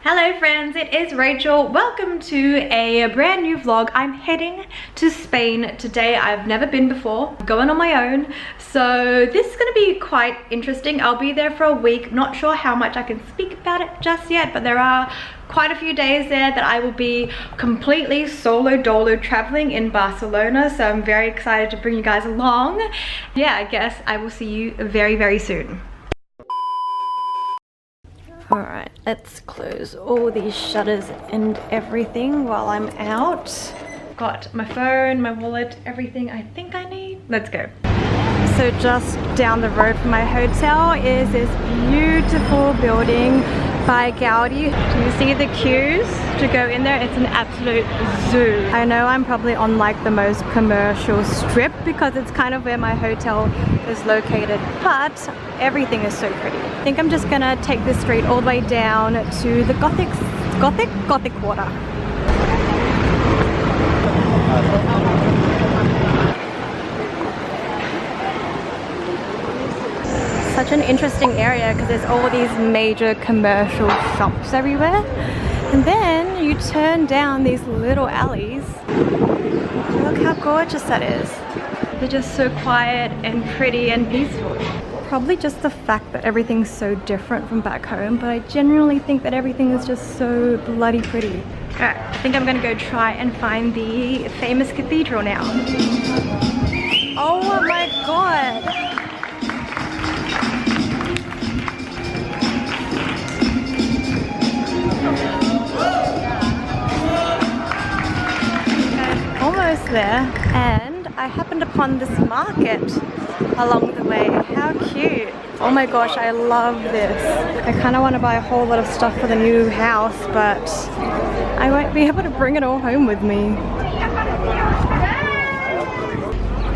Hello friends, it is Rachel. Welcome to a brand new vlog. I'm heading to Spain today. I've never been before, going on my own. So this is gonna be quite interesting. I'll be there for a week. Not sure how much I can speak about it just yet, but there are quite a few days there that I will be completely solo dolo traveling in Barcelona. So I'm very excited to bring you guys along. Yeah, I guess I will see you very, very soon. Alright, let's close all these shutters and everything while I'm out. Got my phone, my wallet, everything I think I need. Let's go. So just down the road from my hotel is this beautiful building by Gaudi. Do you see the queues to go in there? It's an absolute zoo. I know I'm probably on like the most commercial strip because it's kind of where my hotel is located, but everything is so pretty. I think I'm just gonna take this street all the way down to the Gothic Quarter. Such an interesting area because there's all these major commercial shops everywhere, and then you turn down these little alleys. Look how gorgeous that is. They're just so quiet and pretty and peaceful. Probably just the fact that everything's so different from back home, but I genuinely think that everything is just so bloody pretty. Alright, I think I'm gonna go try and find the famous cathedral now. Oh my god! Almost there, and I happened upon this market along the way. How cute! Oh my gosh, I love this. I kind of want to buy a whole lot of stuff for the new house, but I won't be able to bring it all home with me.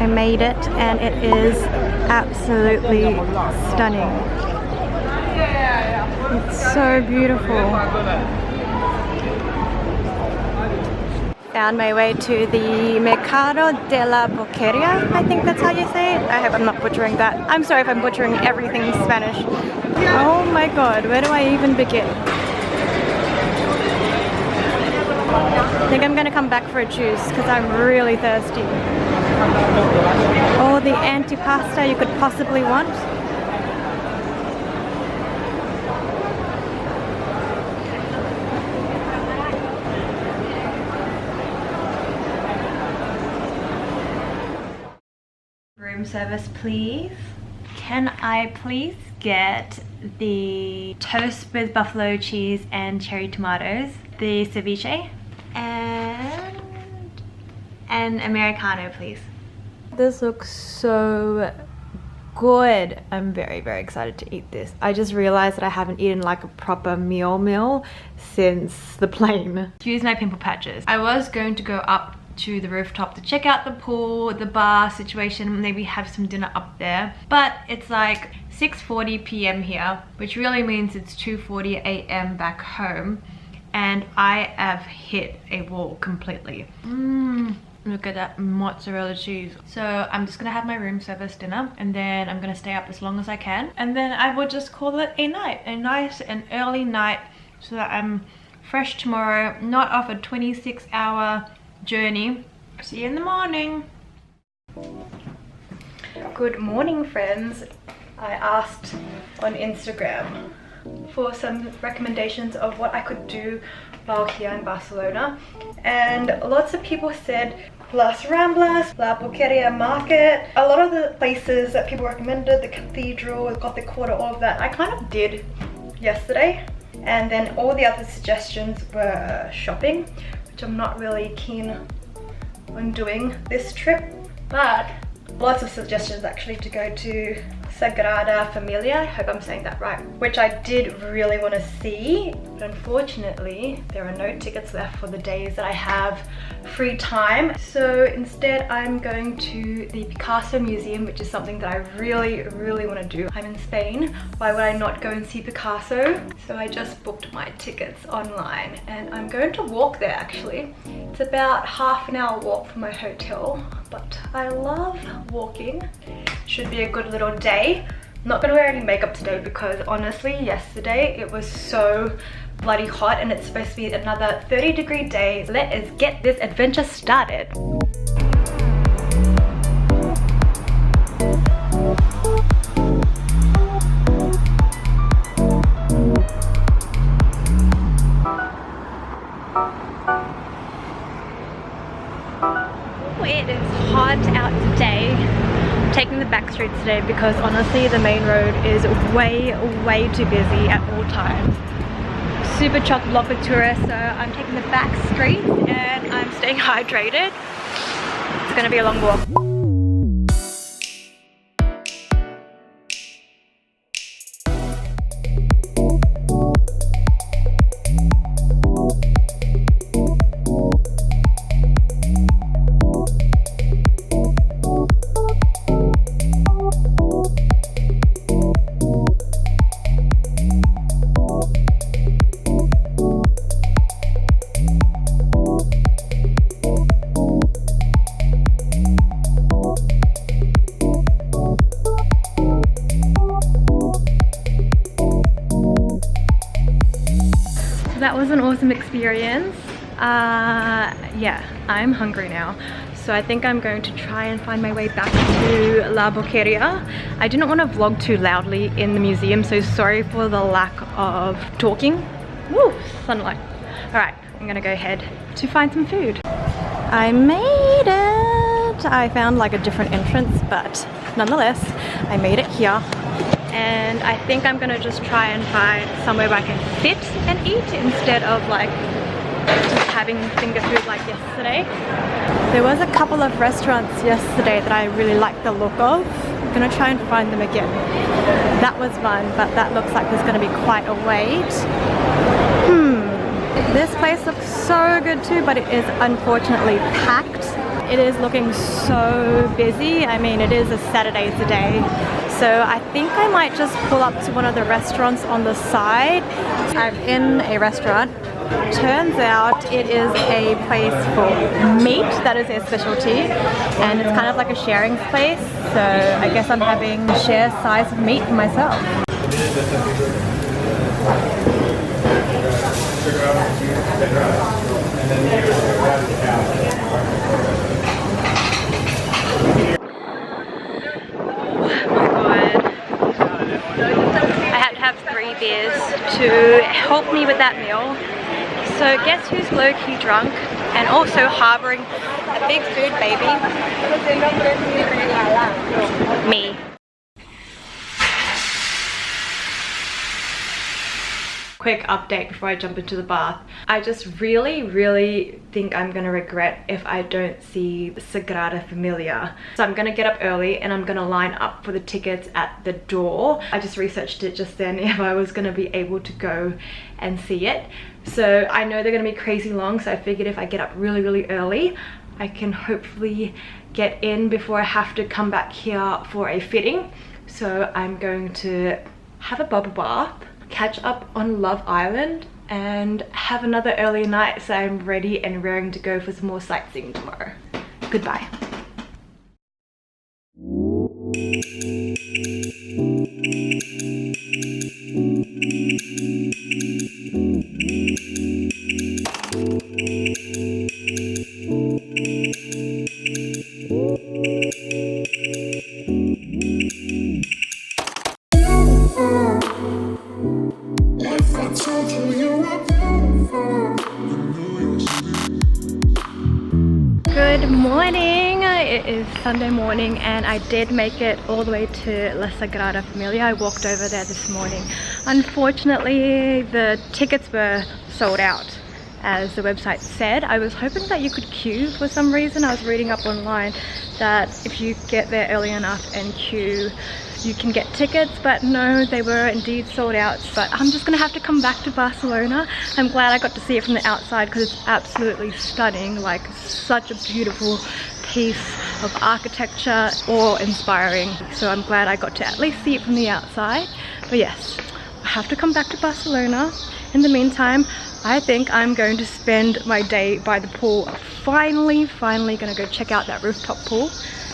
I made it, and it is absolutely stunning. It's so beautiful. Found my way to the Mercado de la BOQUERIA, I think that's how you say it. I hope I'm not butchering that. I'm sorry if I'm butchering everything in Spanish. Oh my god, where do I even begin? I think I'm gonna come back for a juice because I'm really thirsty. All the antipasta you could possibly want. Room service, please. Can I please get the toast with buffalo cheese and cherry tomatoes, the ceviche, and an Americano, please. This looks so good. I'm very, very excited to eat this. I just realized that I haven't eaten like a proper meal since the plane. Excuse my pimple patches. I was going to go up to the rooftop to check out the pool, the bar situation, maybe have some dinner up there, but it's like 6:40 p.m. here, which really means it's 2:40 a.m. back home, and I have hit a wall completely. Look at that mozzarella cheese. So I'm just gonna have my room service dinner, and then I'm gonna stay up as long as I can, and then I will just call it a night, a nice and early night, so that I'm fresh tomorrow, not off a 26-hour journey. See you in the morning. Good morning, friends. I asked on Instagram for some recommendations of what I could do while here in Barcelona, and lots of people said Las Ramblas, La BOQUERIA market, a lot of the places that people recommended, the cathedral, the Gothic Quarter, all of that I kind of did yesterday, and then all the other suggestions were shopping, which I'm not really keen on doing this trip, but lots of suggestions actually to go to Sagrada Familia, I hope I'm saying that right, which I did really want to see, but unfortunately there are no tickets left for the days that I have free time. So instead I'm going to the Picasso museum, which is something that I really want to do. I'm in Spain, why would I not go and see Picasso? So I just booked my tickets online, and I'm going to walk there actually. It's about half an hour walk from my hotel, but I love walking. Should be a good little day. I'm not gonna wear any makeup today because honestly yesterday it was so bloody hot and it's supposed to be another 30-degree day. Let us get this adventure started. It is hot out today. I'm taking the back streets today because honestly the main road is way too busy at all times. Super chock-block with tourists, so I'm taking the back streets and I'm staying hydrated. It's gonna be a long walk. That was an awesome experience. Yeah, I'm hungry now. So I think I'm going to try and find my way back to La BOQUERIA. I didn't want to vlog too loudly in the museum, so sorry for the lack of talking. Woo, sunlight. Alright, I'm gonna go ahead to find some food. I made it! I found like a different entrance, but nonetheless, I made it here. And I think I'm gonna just try and find somewhere where I can sit and eat instead of like just having finger food like yesterday. There was a couple of restaurants yesterday that I really liked the look of. I'm gonna try and find them again. That was fun, but that looks like there's gonna be quite a wait. This place looks so good too, but it is unfortunately packed. It is looking so busy. I mean, it is a Saturday today. So I think I might just pull up to one of the restaurants on the side. I'm in a restaurant. Turns out it is a place for meat, that is their specialty. And it's kind of like a sharing space. So I guess I'm having a share size of meat for myself. Beers to help me with that meal. So guess who's low-key drunk and also harboring a big food baby? Me. Quick update before I jump into the bath. I just really think I'm gonna regret if I don't see the Sagrada Familia. So I'm gonna get up early and I'm gonna line up for the tickets at the door. I just researched it just then if I was gonna be able to go and see it. So I know they're gonna be crazy long, so I figured if I get up really early, I can hopefully get in before I have to come back here for a fitting. So I'm going to have a bubble bath, catch up on Love Island, and have another early night so I'm ready and raring to go for some more sightseeing tomorrow. Goodbye. Good morning. It is Sunday morning and I did make it all the way to La Sagrada Familia. I walked over there this morning. Unfortunately, the tickets were sold out, as the website said. I was hoping that you could queue for some reason. I was reading up online that if you get there early enough and queue, you can get tickets, but no, they were indeed sold out. But I'm just gonna have to come back to Barcelona. I'm glad I got to see it from the outside because it's absolutely stunning, like such a beautiful piece of architecture, awe-inspiring. So I'm glad I got to at least see it from the outside. But yes, I have to come back to Barcelona. In the meantime, I think I'm going to spend my day by the pool. Finally gonna go check out that rooftop pool.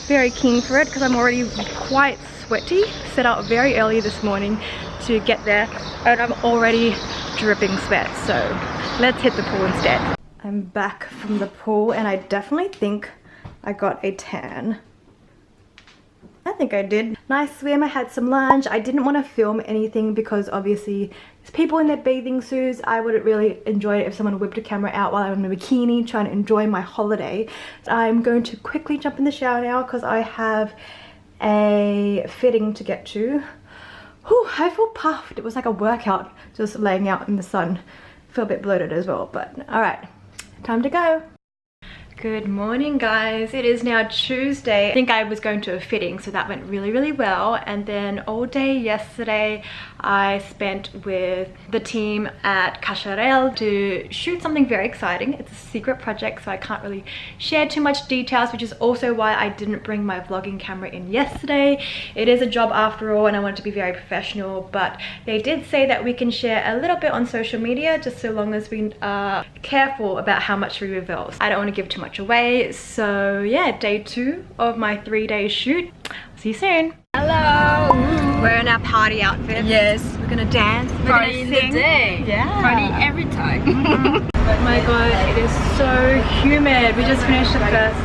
Very keen for it because I'm already quite sweaty. Set out very early this morning to get there and I'm already dripping sweat, so let's hit the pool instead. I'm back from the pool and I definitely think I got a tan. I think I did. Nice swim, I had some lunch. I didn't want to film anything because obviously there's people in their bathing suits. I wouldn't really enjoy it if someone whipped a camera out while I'm in a bikini trying to enjoy my holiday. I'm going to quickly jump in the shower now because I have a fitting to get to. Whew, I feel puffed. It was like a workout just laying out in the sun. I feel a bit bloated as well, but alright, time to go. Good morning guys, it is now Tuesday. I think I was going to a fitting, so that went really well, and then all day yesterday I spent with the team at Cacharel to shoot something very exciting. It's a secret project, so I can't really share too much details, which is also why I didn't bring my vlogging camera in yesterday. It is a job after all and I want it to be very professional, but they did say that we can share a little bit on social media just so long as we are careful about how much we reveal. I don't want to give too much away, so yeah, day 2 of my 3-day shoot. See you soon. Hello. We're in our party outfits. Yes. We're gonna dance. We're Party gonna sing. in the day. Yeah. Party every time. Oh my god, it is so humid. We just finished the first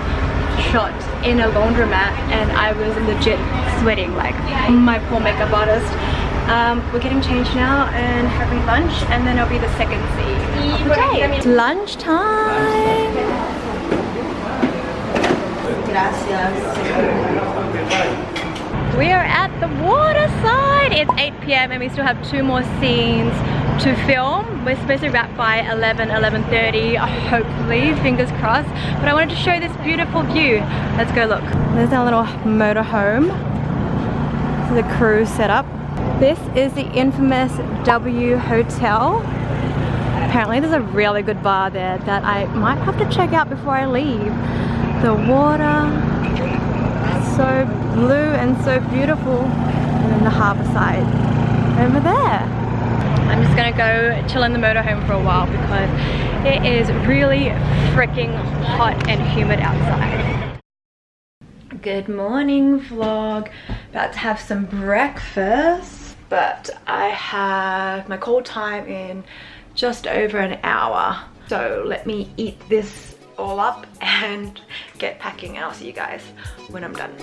shot in a laundromat and I was legit sweating like my poor makeup artist. We're getting changed now and having lunch, and then it'll be the second scene of the day. It's lunchtime. We are at the waterside. It's 8 p.m. and we still have 2 more scenes to film. We're supposed to wrap by 11:30, hopefully, fingers crossed. But I wanted to show this beautiful view. Let's go look. There's our little motorhome. This is a cruise setup. This is the infamous W Hotel. Apparently there's a really good bar there that I might have to check out before I leave. The water is so blue and so beautiful. And then the harbour side over there. I'm just gonna go chill in the motorhome for a while because it is really freaking hot and humid outside. Good morning vlog. About to have some breakfast, but I have my call time in just over an hour. So let me eat this all up and get packing, and I'll see you guys when I'm done.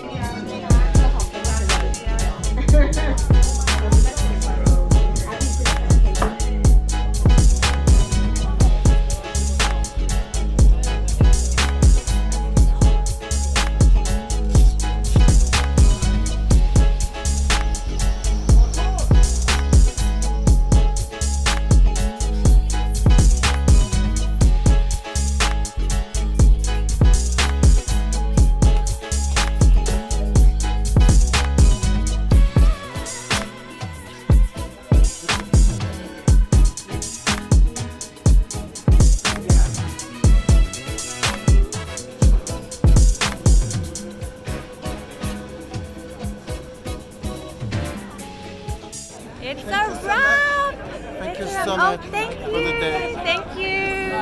It's a wrap! Thank you so much. Oh, thank for the day. you! Thank you!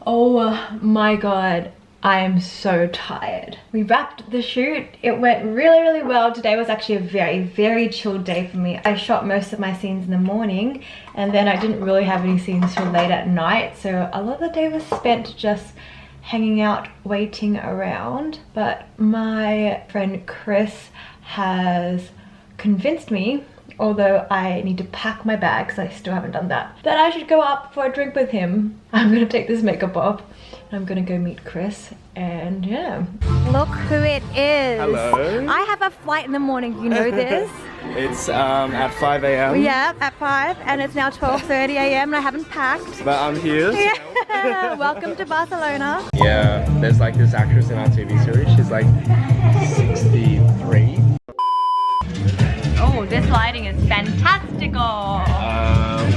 Oh my god, I am so tired. We wrapped the shoot. It went really well. Today was actually a very chilled day for me. I shot most of my scenes in the morning and then I didn't really have any scenes till late at night, so a lot of the day was spent just hanging out, waiting around. But my friend Chris has convinced me, although I need to pack my bag because I still haven't done that I should go up for a drink with him. I'm gonna take this makeup off and I'm gonna go meet Chris, and yeah. Look who it is. Hello. I have a flight in the morning, you know this. It's at 5 a.m. Yeah, at 5, and it's now 12:30 a.m. and I haven't packed. But I'm here. Yeah. Welcome to Barcelona. Yeah, there's like this actress in our TV series. She's like 63. Oh, this lighting is fantastical.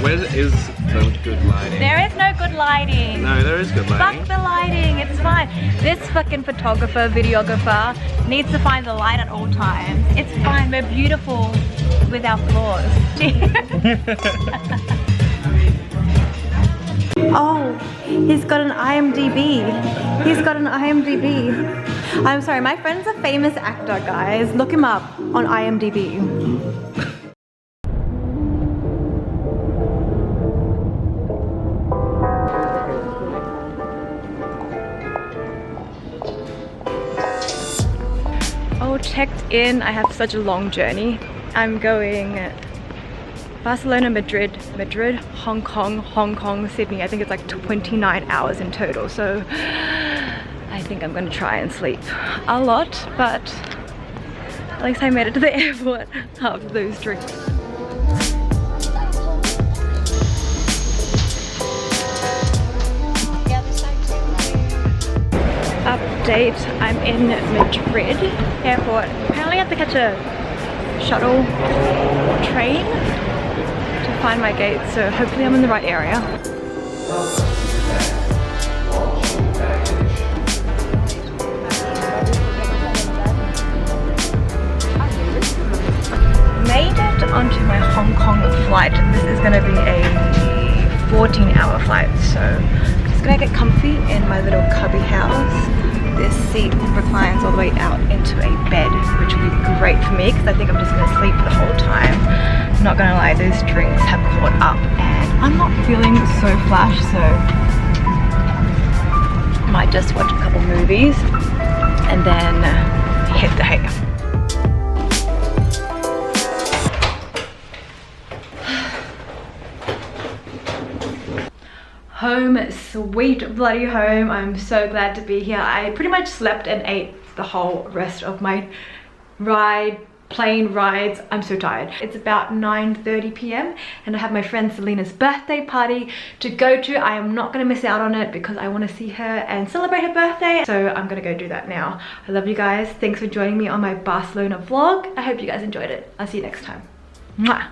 Where is the good lighting? There is no good lighting. No, there is good lighting. Fuck the lighting, it's fine. This fucking photographer, videographer needs to find the light at all times. It's fine, we're beautiful with our flaws. Oh, he's got an IMDb. He's got an IMDb. I'm sorry, my friend's a famous actor, guys. Look him up on IMDb. checked in. I have such a long journey. I'm going Barcelona, Madrid, Hong Kong, Sydney. I think it's like 29 hours in total. So I think I'm gonna try and sleep a lot, but at least I made it to the airport after those drinks. Update, I'm in Madrid airport. Apparently I have to catch a shuttle train to find my gate, so hopefully I'm in the right area. Made it onto my Hong Kong flight. This is going to be a 14-hour flight, so I'm just going to get comfy in my little cubby house. This seat reclines all the way out into a bed, which will be great for me because I think I'm just going to sleep the whole time. I'm not going to lie, those drinks have caught up and I'm not feeling so flash, so I might just watch a couple movies and then hit the hay. Home, sweet bloody home. I'm so glad to be here. I pretty much slept and ate the whole rest of my plane rides. I'm so tired. It's about 9:30 p.m. and I have my friend Selena's birthday party to go to. I am not gonna miss out on it because I want to see her and celebrate her birthday. So I'm gonna go do that now. I love you guys. Thanks for joining me on my Barcelona vlog. I hope you guys enjoyed it. I'll see you next time. Mwah.